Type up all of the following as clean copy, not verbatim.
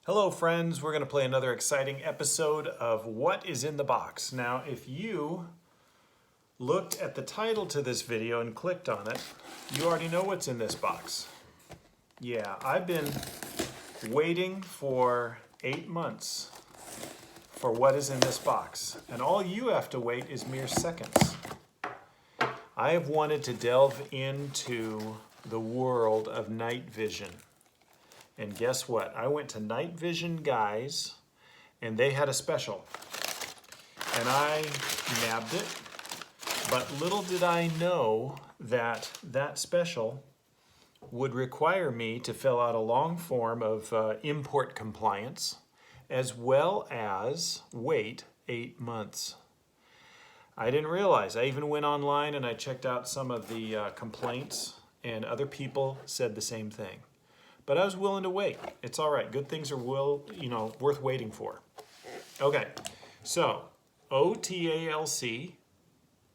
Hello friends, we're going to play another exciting episode of What is in the Box. Now if you looked at the title to this video and clicked on it, you already know what's in this box. Yeah, I've been waiting for 8 months for what is in this box, and all you have to wait is mere seconds. I have wanted to delve into the world of night vision. And guess what? I went to Nightvision Guys, and they had a special. And I nabbed it, but little did I know that that special would require me to fill out a long form of import compliance, as well as wait 8 months. I didn't realize. I even went online and I checked out some of the complaints, and other people said the same thing. But I was willing to wait. It's all right. Good things are worth waiting for. Okay, so OTALC,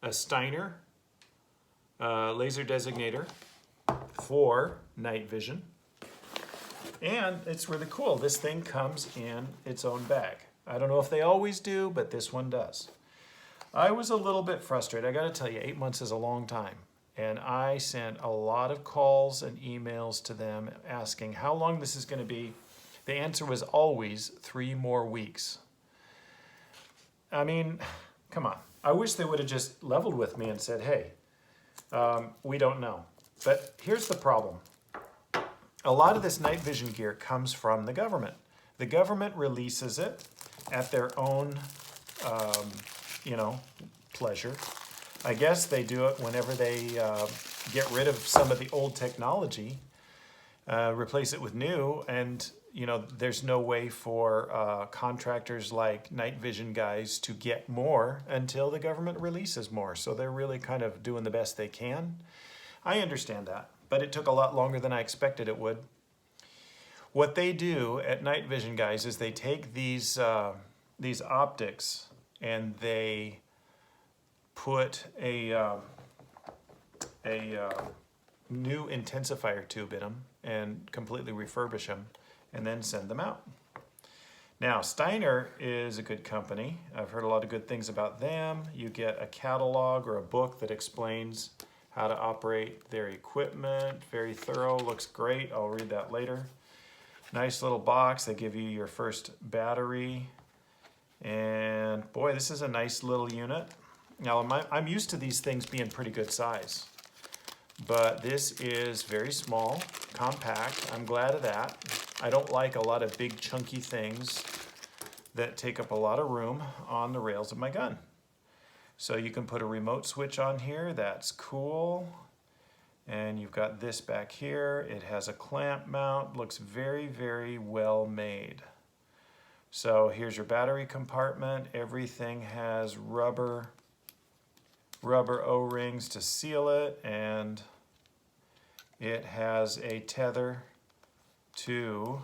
a Steiner laser designator for night vision. And it's really cool. This thing comes in its own bag. I don't know if they always do, but this one does. I was a little bit frustrated. I got to tell you, 8 months is a long time. And I sent a lot of calls and emails to them asking how long this is going to be. The answer was always 3 more weeks. I mean, come on. I wish they would have just leveled with me and said, hey, we don't know. But here's the problem. A lot of this night vision gear comes from the government. The government releases it at their own, pleasure. I guess they do it whenever they get rid of some of the old technology, replace it with new, and there's no way for contractors like Nightvision Guys to get more until the government releases more. So they're really kind of doing the best they can. I understand that, but it took a lot longer than I expected it would. What they do at Nightvision Guys is they take these optics and they put a new intensifier tube in them and completely refurbish them and then send them out. Now, Steiner is a good company. I've heard a lot of good things about them. You get a catalog or a book that explains how to operate their equipment. Very thorough, looks great. I'll read that later. Nice little box. They give you your first battery. And boy, this is a nice little unit. Now, I'm used to these things being pretty good size, but this is very small, compact. I'm glad of that. I don't like a lot of big chunky things that take up a lot of room on the rails of my gun. So you can put a remote switch on here. That's cool. And you've got this back here. It has a clamp mount. Looks very, very well made. So here's your battery compartment. Everything has rubber O-rings to seal it, and it has a tether to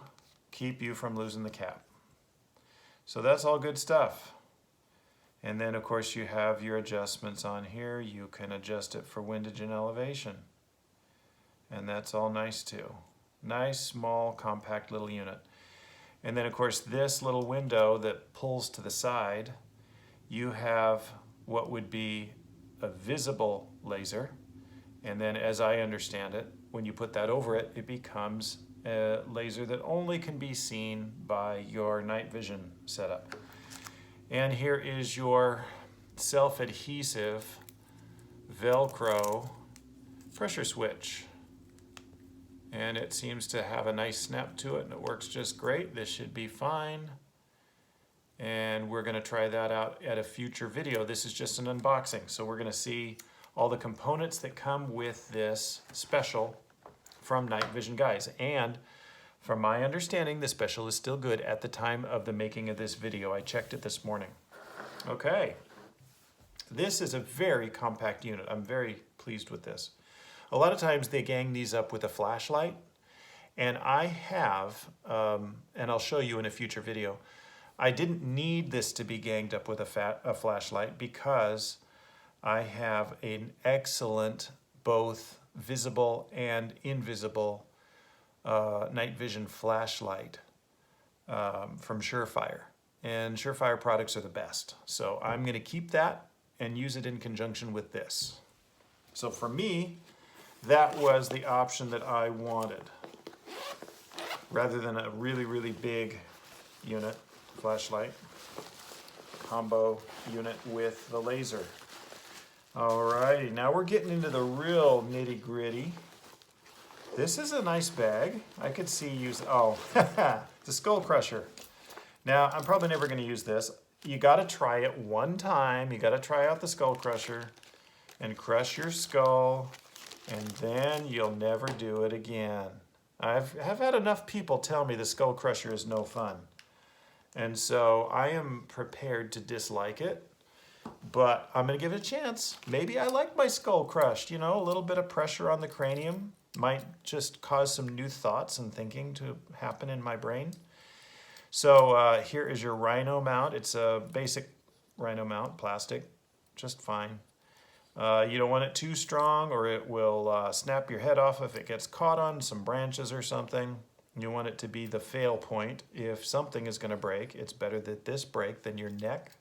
keep you from losing the cap. So that's all good stuff. And then of course you have your adjustments on here. You can adjust it for windage and elevation. And that's all nice too. Nice, small, compact little unit. And then of course this little window that pulls to the side, you have what would be a visible laser, and then as I understand it, when you put that over it, it becomes a laser that only can be seen by your night vision setup. And here is your self-adhesive Velcro pressure switch. And it seems to have a nice snap to it, and it works just great. This should be fine. And we're going to try that out at a future video. This is just an unboxing, so we're going to see all the components that come with this special from Nightvision Guys. And from my understanding, the special is still good at the time of the making of this video. I checked it this morning. Okay, this is a very compact unit. I'm very pleased with this. A lot of times they gang these up with a flashlight, and I have, and I'll show you in a future video, I didn't need this to be ganged up with a flashlight because I have an excellent both visible and invisible night vision flashlight from Surefire. And Surefire products are the best. So I'm going to keep that and use it in conjunction with this. So for me, that was the option that I wanted. Rather than a really, really big unit, flashlight, combo unit with the laser. Alrighty, now we're getting into the real nitty gritty. This is a nice bag. I could see use, oh, the Skull Crusher. Now, I'm probably never gonna use this. You gotta try it one time. You gotta try out the Skull Crusher and crush your skull, and then you'll never do it again. I've had enough people tell me the Skull Crusher is no fun. And so I am prepared to dislike it, but I'm gonna give it a chance. Maybe I like my skull crushed, you know, a little bit of pressure on the cranium might just cause some new thoughts and thinking to happen in my brain. So here is your Rhino Mount. It's a basic Rhino Mount, plastic, just fine. You don't want it too strong or it will snap your head off if it gets caught on some branches or something. You want it to be the fail point. If something is going to break, it's better that this break than your neck.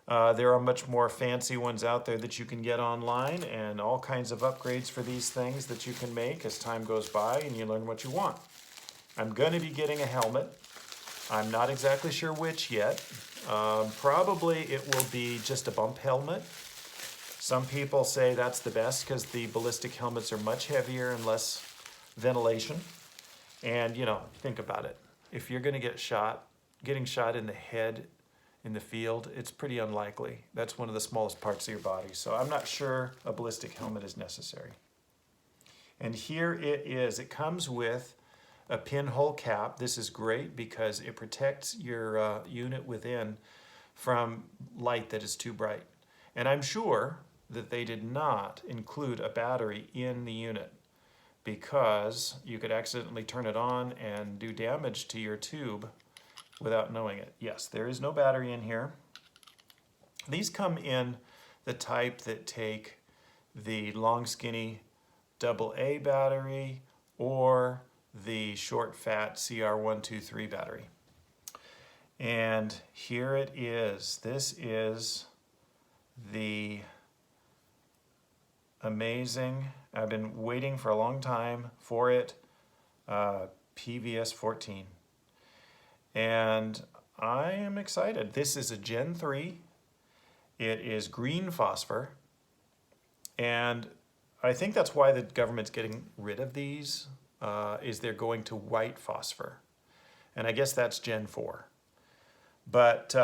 There are much more fancy ones out there that you can get online and all kinds of upgrades for these things that you can make as time goes by and you learn what you want. I'm going to be getting a helmet. I'm not exactly sure which yet. Probably it will be just a bump helmet. Some people say that's the best because the ballistic helmets are much heavier and less ventilation. And, you know, think about it. If you're going to get shot, getting shot in the head in the field, it's pretty unlikely. That's one of the smallest parts of your body. So I'm not sure a ballistic helmet is necessary. And here it is. It comes with a pinhole cap. This is great because it protects your unit within from light that is too bright. And I'm sure that they did not include a battery in the unit, because you could accidentally turn it on and do damage to your tube without knowing it. Yes, there is no battery in here. These come in the type that take the long skinny AA battery or the short fat CR123 battery. And here it is. This is the amazing, I've been waiting for a long time for it, PVS14. And I am excited. This is a Gen 3. It is green phosphor. And I think that's why the government's getting rid of these, is they're going to white phosphor. And I guess that's Gen 4. But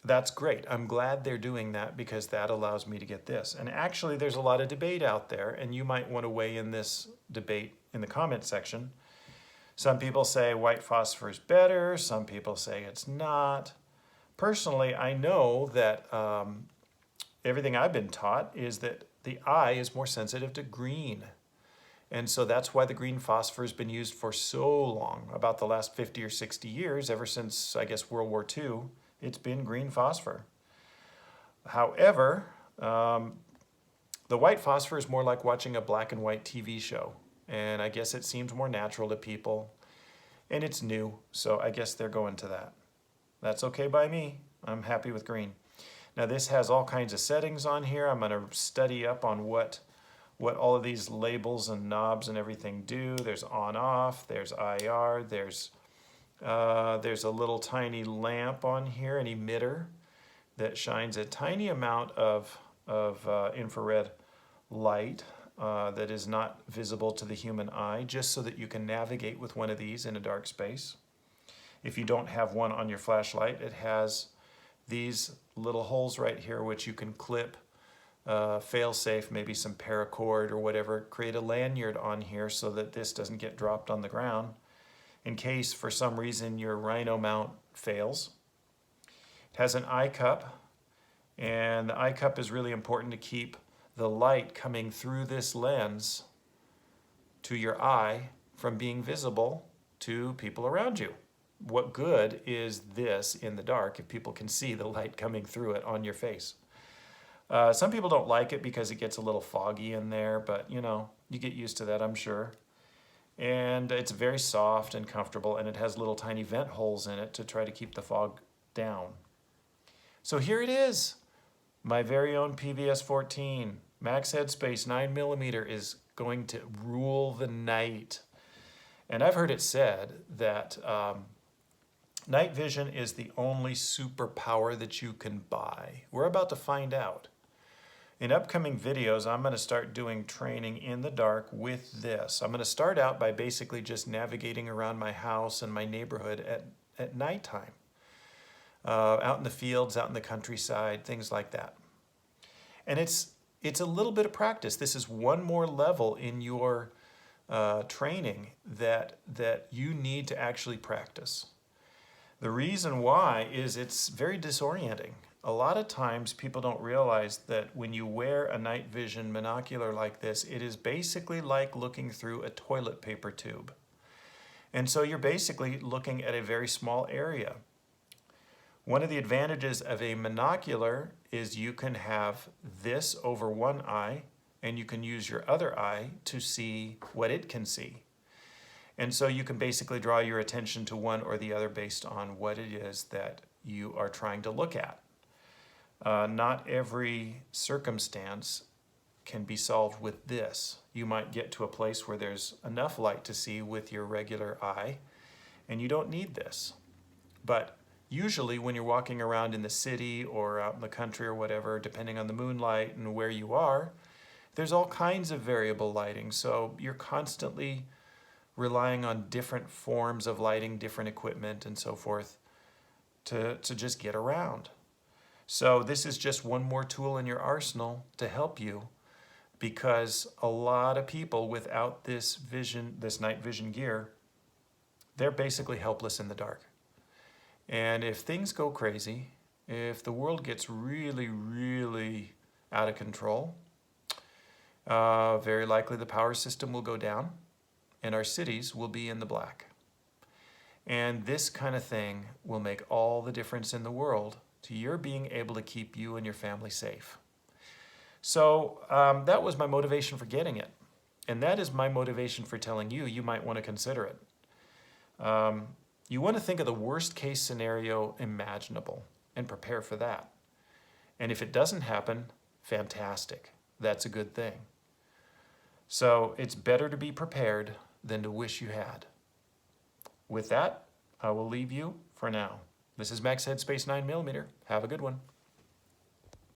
that's great. I'm glad they're doing that because that allows me to get this. And actually, there's a lot of debate out there, and you might want to weigh in this debate in the comment section. Some people say white phosphor is better. Some people say it's not. Personally, I know that everything I've been taught is that the eye is more sensitive to green. And so that's why the green phosphor has been used for so long, about the last 50 or 60 years, ever since, I guess, World War II. It's been green phosphor. However, the white phosphor is more like watching a black and white TV show. And I guess it seems more natural to people. And it's new, so I guess they're going to that. That's okay by me. I'm happy with green. Now this has all kinds of settings on here. I'm going to study up on what all of these labels and knobs and everything do. There's on off, there's IR, there's a little tiny lamp on here, an emitter that shines a tiny amount of infrared light that is not visible to the human eye, just so that you can navigate with one of these in a dark space. If you don't have one on your flashlight, it has these little holes right here which you can clip, fail-safe, maybe some paracord or whatever, create a lanyard on here so that this doesn't get dropped on the ground in case for some reason your Rhino Mount fails. It has an eye cup, and the eye cup is really important to keep the light coming through this lens to your eye from being visible to people around you. What good is this in the dark if people can see the light coming through it on your face? Some people don't like it because it gets a little foggy in there, but you know, you get used to that, I'm sure. And it's very soft and comfortable, and it has little tiny vent holes in it to try to keep the fog down. So here it is, my very own PVS14. Max headspace 9mm is going to rule the night. And I've heard it said that night vision is the only superpower that you can buy. We're about to find out. In upcoming videos, I'm going to start doing training in the dark with this. I'm going to start out by basically just navigating around my house and my neighborhood at nighttime. Out in the fields, out in the countryside, things like that. And it's a little bit of practice. This is one more level in your training that you need to actually practice. The reason why is it's very disorienting. A lot of times people don't realize that when you wear a night vision monocular like this, it is basically like looking through a toilet paper tube. And so you're basically looking at a very small area. One of the advantages of a monocular is you can have this over one eye, and you can use your other eye to see what it can see. And so you can basically draw your attention to one or the other based on what it is that you are trying to look at. Not every circumstance can be solved with this. You might get to a place where there's enough light to see with your regular eye, and you don't need this. But usually when you're walking around in the city or out in the country or whatever, depending on the moonlight and where you are, there's all kinds of variable lighting. So you're constantly relying on different forms of lighting, different equipment and so forth to just get around. So this is just one more tool in your arsenal to help you, because a lot of people without this night vision gear, they're basically helpless in the dark. And if things go crazy, if the world gets really, really out of control, very likely the power system will go down and our cities will be in the black. And this kind of thing will make all the difference in the world to your being able to keep you and your family safe. So that was my motivation for getting it. And that is my motivation for telling you, you might want to consider it. You want to think of the worst case scenario imaginable and prepare for that. And if it doesn't happen, fantastic. That's a good thing. So it's better to be prepared than to wish you had. With that, I will leave you for now. This is Max Headspace 9mm. Have a good one.